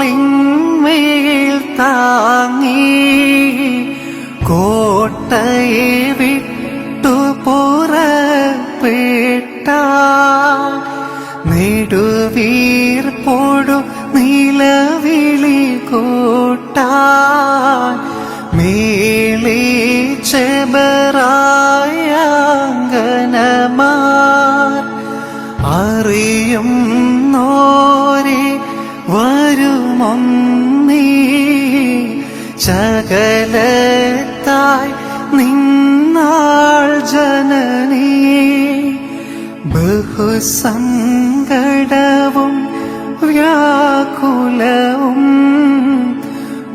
സ്ലീബാത്തോളിന്മേൽ താങ്ങി കോട്ടയെ വിട്ടു പുറപ്പെട്ട നെടുവീർപ്പോടു നിലവിളി കൂട്ടാൻ മേളി ചെബറായങ്കനമാർ അറിയും നോരെ വരുമൊന്നീ ചകലത്തായി നിന്നാൾ ജനനീ ബഹുസങ്കടവും വ്യാകുലവും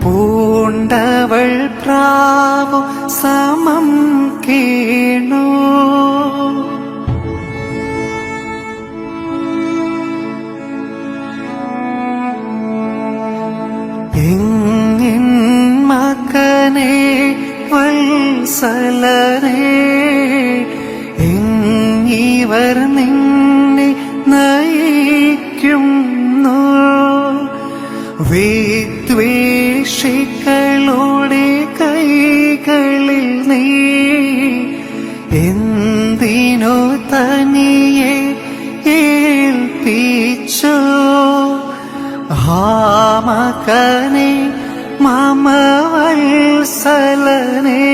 പൂണ്ടവൾ പ്രാവു സമം കേണു എങ്ങിൻ മകനെ വത്സലരേ എങ്ങിവർ നിന്നെ നയിക്കുന്നു വിദ്വേഷികളുടെ കൈകളിൽ നീ എന്തിനു തനിയെ ഏൽപ്പിച്ചു മകനെ മമ വത്സലനെ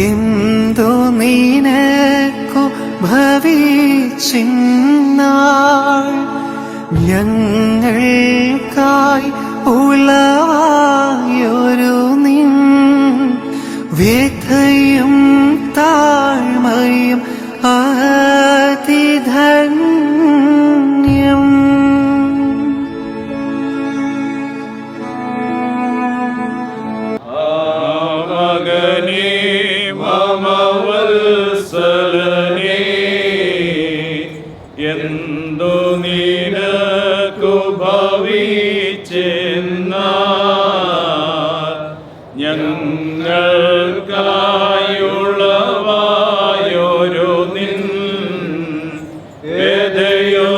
എന്തു നിനക്കു ഭവിച്ചിന്നാൾ ഞങ്ങൾക്കായി ഉളവായൊരു നിൻ വ്യഥയും താഴ്മയും അതിധന്യം. എന്തു നിനക്കു ഭവിച്ചെന്നാൽ ഞങ്ങൾക്കായുള്ളവായൊരു നിൻ വ്യഥയോ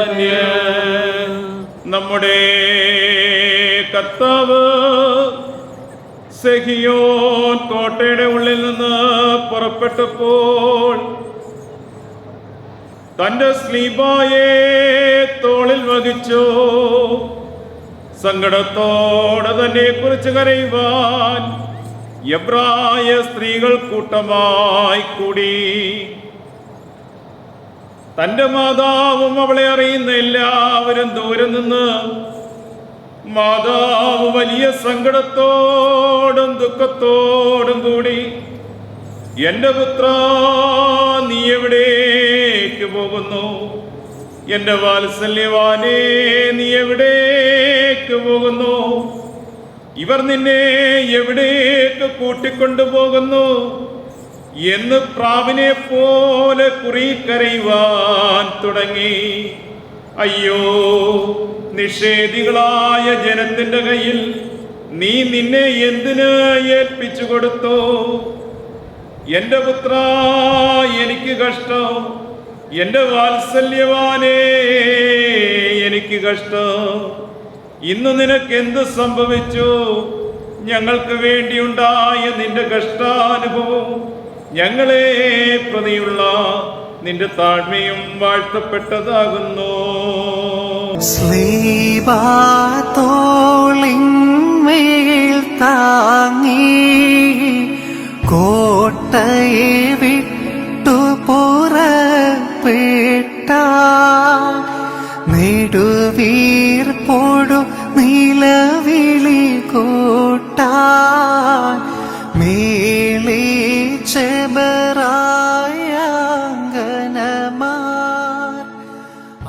താഴ്മയുമാതിധന്യം. നമ്മുടെ കർത്താവ് സെഹിയോൻ കോട്ടയുടെ ഉള്ളിൽ നിന്ന് പുറപ്പെട്ടപ്പോൾ തന്റെ സ്ലീബായെ തോളിൽ വഹിച്ചു സങ്കടത്തോടെ തന്നെ കുറിച്ച് കരയുവാൻ എബ്രായ സ്ത്രീകൾ കൂട്ടമായി കൂടി. തന്റെ മാതാവും അവളെ അറിയുന്ന എല്ലാവരും ദൂരെ നിന്ന് മാതാവ് വലിയ സങ്കടത്തോടും ദുഃഖത്തോടും കൂടി, എന്റെ പുത്ര നീ എവിടേക്ക് പോകുന്നു? എന്റെ വാത്സല്യവാനേ നീ എവിടേക്ക് പോകുന്നു? ഇവർ നിന്നെ എവിടേക്ക് കൂട്ടിക്കൊണ്ടുപോകുന്നു എന്ന് പ്രാവിനെ പോലെ കുറിക്കരയുവാൻ തുടങ്ങി. അയ്യോ, നിഷേധികളായ ജനത്തിന്റെ കയ്യിൽ നീ നിന്നെ എന്തിന് ഏൽപ്പിച്ചു കൊടുത്തു? എന്റെ പുത്ര എനിക്ക് കഷ്ടം, എന്റെ വാത്സല്യവാനേ എനിക്ക് കഷ്ടം. ഇന്ന് നിനക്ക് എന്ത് സംഭവിച്ചു? ഞങ്ങൾക്ക് വേണ്ടിയുണ്ടായ നിന്റെ കഷ്ടാനുഭവം ഞങ്ങളെ പ്രതിയുള്ള നിന്റെ താഴ്മയും വാഴ്ത്തപ്പെട്ടതാകുന്നു. സ്ലീബാത്തോളിന്മേൽ താങ്ങി കോട്ടയെ വിട്ടു പുറപ്പെട്ട നെടുവീർപ്പോടു നിലവിളി കൂട്ടാൻ മേളി ചെബറായങ്കനമാർ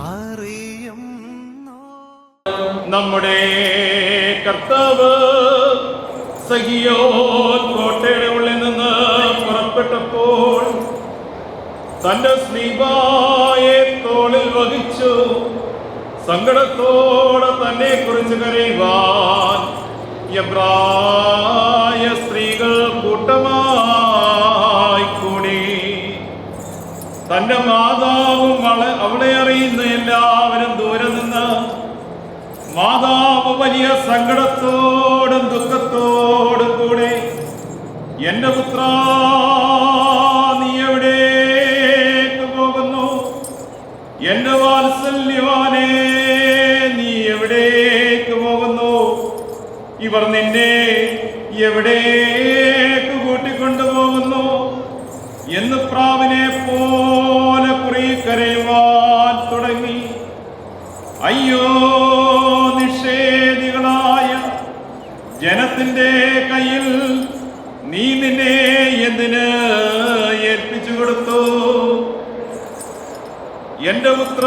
അറിയും നമ്മുടെ കർത്താവ് സഹിയോൻ കോട്ടയുടെ ഉള്ളിൽ നിന്ന് പുറപ്പെട്ടപ്പോൾ തന്റെ സ്ലീബായെ തോളിൽ വഹിച്ചു സങ്കടത്തോടെ തന്നെ കുറിച്ച് കരയുവാൻ എബ്രായ അവളെ അറിയുന്ന എല്ലാവരും ദൂരെ നിന്ന് മാതാവ് വലിയ സങ്കടത്തോടും ദുഃഖത്തോടും കൂടെ എന്റെ പുത്ര നീ എവിടേക്ക് പോകുന്നു? എന്റെ വാത്സല്യവാനേ നീ എവിടേക്ക് പോകുന്നു? ഇവർ നിന്നെ എവിടേക്ക് കൂട്ടിക്കൊണ്ടുപോകുന്നു എന്ന് പ്രാവിനെ പോലെ കരയുവാൻ തുടങ്ങി. അയ്യോ നിഷേധികളായ ജനത്തിന്റെ കയ്യിൽ നീ നിന്നെ എന്തിന് ഏൽപ്പിച്ചു കൊടുത്തു? എന്റെ പുത്ര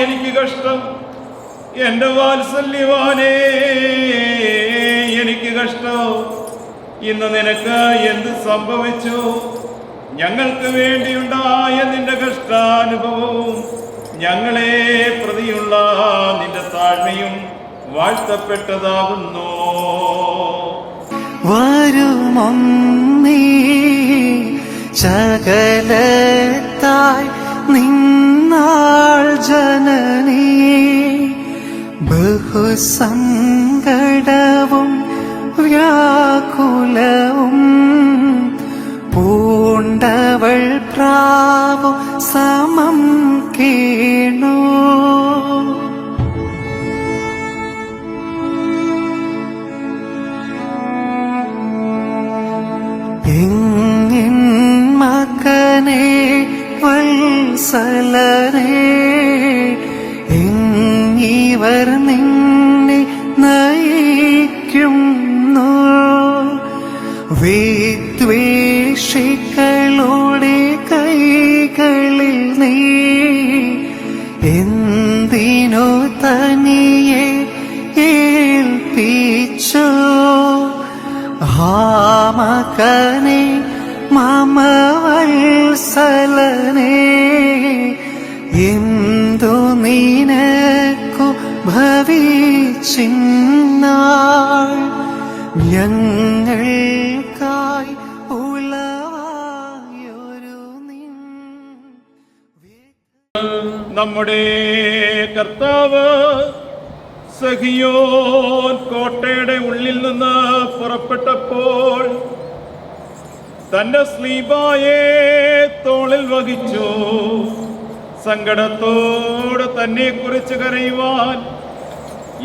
എനിക്ക് കഷ്ടം, എന്റെ വാത്സല്യവാനേ എനിക്ക് കഷ്ടം. ഇന്ന് നിനക്ക് എന്ത് സംഭവിച്ചു? ഞങ്ങൾക്ക് വേണ്ടിയുണ്ടായ നിന്റെ കഷ്ടാനുഭവവും ഞങ്ങളെ പ്രതിയുള്ള നിന്റെ താഴ്മയും വാഴ്ത്തപ്പെട്ടതാകുന്നു. വരുമൊന്നീ ശകലത്തായി നിന്നാൾ ജനനീ ബഹുസങ്കടവും വ്യാകുലവും പൂണ്ടവൾ പ്രാവു സമം കേണു. എങ്ങിൻ മകനെ വത്സലരേ എങ്ങിവർ നിന്നെ നയിക്കുന്നു. വിദ്വേഷികളുടെ കൈകളിൽ നീ എന്തിനു തനിയെ ഏൽപ്പിച്ചു? മകനെ മമ വത്സലനേ എന്തു നിനക്കു ഭവിച്ചിന്നാൾ ഞങ്ങൾക്കായി ഉളവായൊരു നിൻ. നമ്മുടെ കർത്താവ് സഹിയോൻ കോട്ടയുടെ ഉള്ളിൽ നിന്ന് പുറപ്പെട്ടപ്പോൾ തന്റെ സ്ലീബായെ തോളിൽ വഹിച്ചു. സങ്കടത്തോട് തന്നെ കുറിച്ച് കരയുവാൻ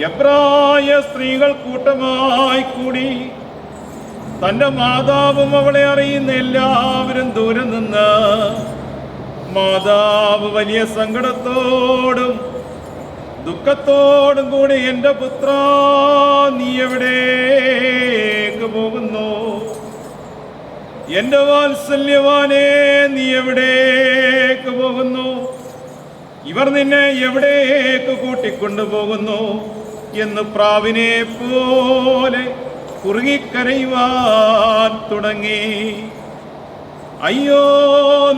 എബ്രായ സ്ത്രീകൾ കൂട്ടമായി കൂടി. തന്റെ മാതാവും അവളെ അറിയുന്ന എല്ലാവരും ദൂരെ നിന്ന് മാതാവ് വലിയ സങ്കടത്തോടും ദുഃഖത്തോടും കൂടി എന്റെ പുത്ര നീ എവിടേക്ക് പോകുന്നു? എന്റെ വാത്സല്യവാനേ നീ എവിടേക്ക് പോകുന്നു? ഇവർ നിന്നെ എവിടേക്ക് കൂട്ടിക്കൊണ്ടുപോകുന്നു എന്ന് പ്രാവിനെ പോലെ കുറുകിക്കരയുവാൻ തുടങ്ങി. അയ്യോ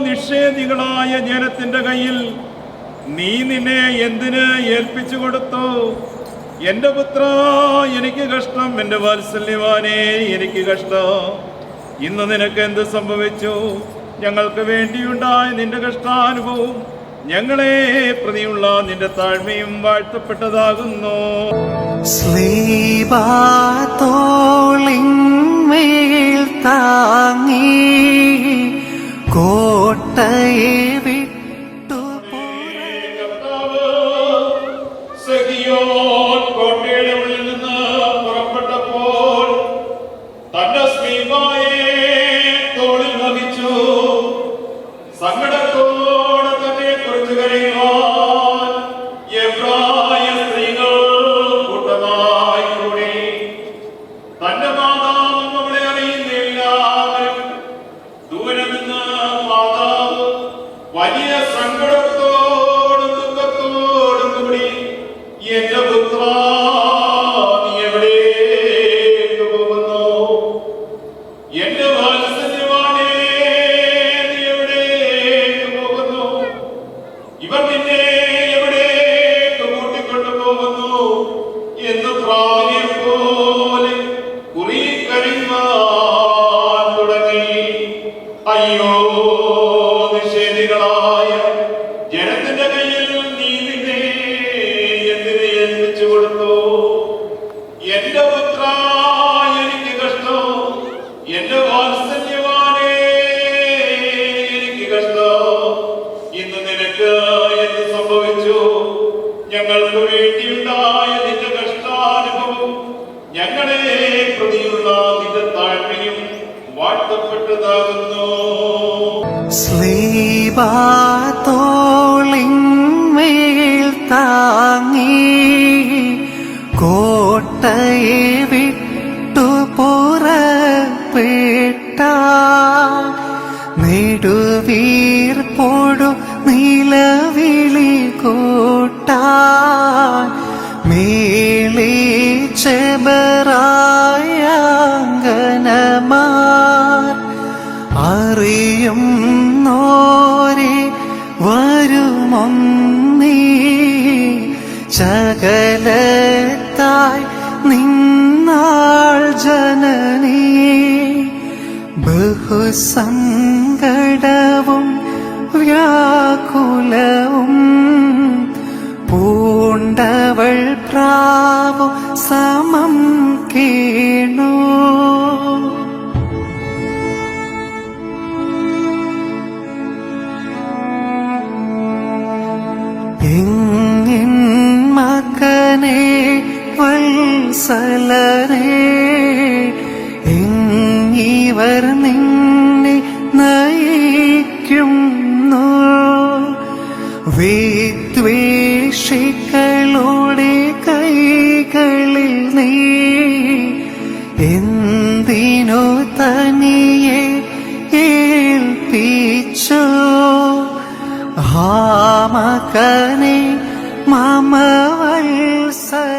നിഷേധികളായ ജനത്തിന്റെ കയ്യിൽ നീ നിന്നെ എന്തിന് ഏൽപ്പിച്ചു കൊടുത്തു? എന്റെ പുത്ര എനിക്ക് കഷ്ടം, എന്റെ വാത്സല്യവാനേ എനിക്ക് കഷ്ടം. ഇന്ന് നിനക്ക് എന്ത് സംഭവിച്ചു? ഞങ്ങൾക്ക് വേണ്ടിയുണ്ടായ നിന്റെ കഷ്ടാനുഭവം ഞങ്ങളെ പ്രതിയുള്ള നിന്റെ താഴ്മയും വാഴ്ത്തപ്പെട്ടതാകുന്നു. സ്ലീബാത്തോളിന്മേൽ താങ്ങി കോട്ടയെ വിട്ടു സഹിയോൻ കോട്ടയുടെ ഉള്ളിൽ നിന്ന് പുറപ്പെട്ടപ്പോൾ തന്റെ സ്ലീബായെ തോളിൽ വഹിച്ചു. സങ്കടത്തോടെ തന്നെ കുറിച്ച് കരയുവാൻ എബ്രായ സ്ത്രീകൾ കൂട്ടമായി കൂടി. തന്റെ മാതാവും അവളെ അറിയുന്ന എല്ലാവരും ദൂരെ നിന്ന് മാതാവ് വലിയ സങ്കടത്തോടും ദുഃഖത്തോടും കൂടി എന്റെ പുത്ര നീ എവിടേക്ക് പോകുന്നു? എന്റെ വാത്സല്യവാനേ നീ എവിടേക്ക് പോകുന്നു? ഇവർ നിന്നെ എവിടേക്ക് കൂട്ടിക്കൊണ്ടുപോകുന്നു എന്ന് പ്രാവിനെ പോലെ കുറിക്കരയുവാൻ തുടങ്ങി. അയ്യോ നിഷേധികളായ ജന പ്രതിയുള്ള നിന്റെ താഴ്മയും വാഴ്ത്തപ്പെട്ടതാകുന്നു. സ്ലീബാത്തോളിന്മേൽ താങ്ങി കോട്ടയെ വിട്ടു പുറപ്പെട്ട നെടുവീർപ്പോടു നിലവിളി കൂട്ടാൻ മേളി ചെബറായങ്കനമാർ അറിയും നോരെ വരുമൊന്നീ ചകലത്തായി നിന്നാൾ ജനനീ ബഹുസങ്കടവും വ്യാകുലവും പൂണ്ടവൾ പ്രാവു സമം കേണു. എങ്ങിൻ മകനെ വത്സലനെ എങ്ങിവർ നിന്നെ നയിക്കുന്നു. വിദ്വേഷികളുടെ കൈകളിൽ നീ എന്തിനു തനിയെ ഏൽപ്പിച്ചു. മകനെ മമ വത്സല